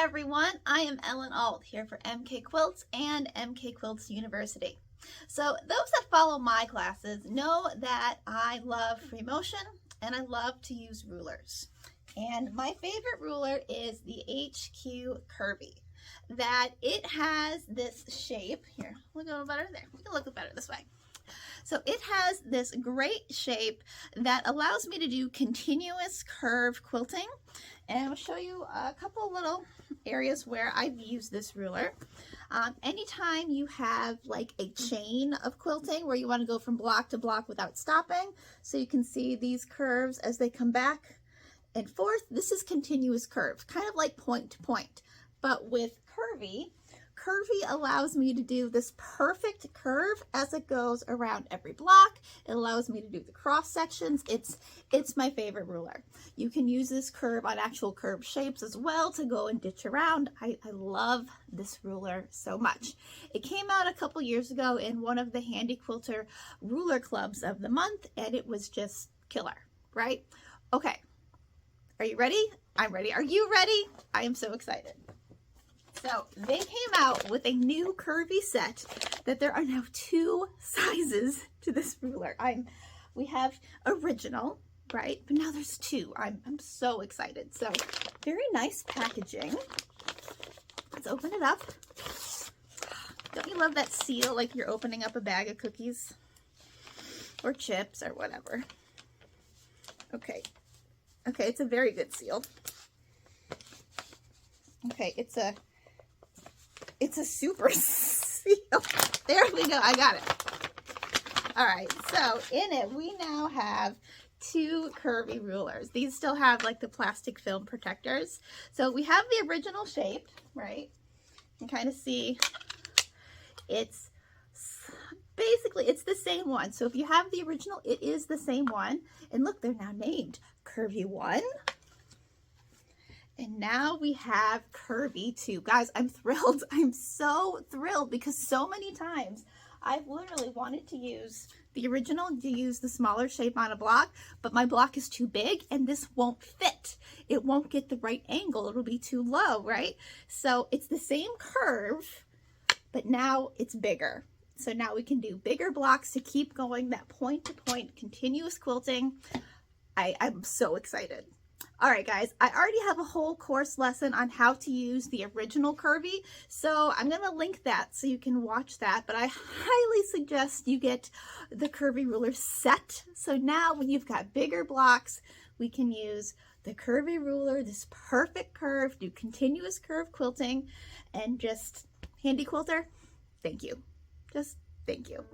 Hi everyone, I am Ellen Alt here for MK Quilts and MK Quilts University. So those that follow my classes know that I love free motion and I love to use rulers. And my favorite ruler is the HQ Curvy. That it has this shape, here, look a little better there, we can look better this way. So it has this great shape that allows me to do continuous curve quilting. And I'll show you a couple little areas where I've used this ruler. Anytime you have like a chain of quilting where you want to go from block to block without stopping, so you can see these curves as they come back and forth, this is continuous curve, kind of like point to point. But with Curvy allows me to do this perfect curve as it goes around every block. It allows me to do the cross sections. It's my favorite ruler. You can use this curve on actual curved shapes as well to go and ditch around. I love this ruler so much. It came out a couple years ago in one of the Handi Quilter ruler clubs of the month, and it was just killer, right? Okay, are you ready? I'm ready. Are you ready? I am so excited. So they came out with a new curvy set that there are now 2 sizes to this ruler. We have original, right? But now there's 2. I'm so excited. So very nice packaging. Let's open it up. Don't you love that seal like you're opening up a bag of cookies or chips or whatever? Okay. Okay, it's a very good seal. Okay, it's a super seal. There we go. I got it. All right. So in it, we now have 2 curvy rulers. These still have like the plastic film protectors. So we have the original shape, right? You can kind of see it's basically, it's the same one. So if you have the original, it is the same one. And look, they're now named Curvy 1. And now we have Curvy 2. Guys, I'm thrilled. I'm so thrilled because so many times I've literally wanted to use the original, to use the smaller shape on a block, but my block is too big and this won't fit. It won't get the right angle. It'll be too low, right? So it's the same curve, but now it's bigger. So now we can do bigger blocks to keep going that point-to-point continuous quilting. I'm so excited. All right, guys, I already have a whole course lesson on how to use the original Curvy, so I'm going to link that so you can watch that, but I highly suggest you get the Curvy Ruler Set. So now when you've got bigger blocks, we can use the Curvy Ruler, this perfect curve, do continuous curve quilting, and just Handi Quilter, thank you. Just thank you.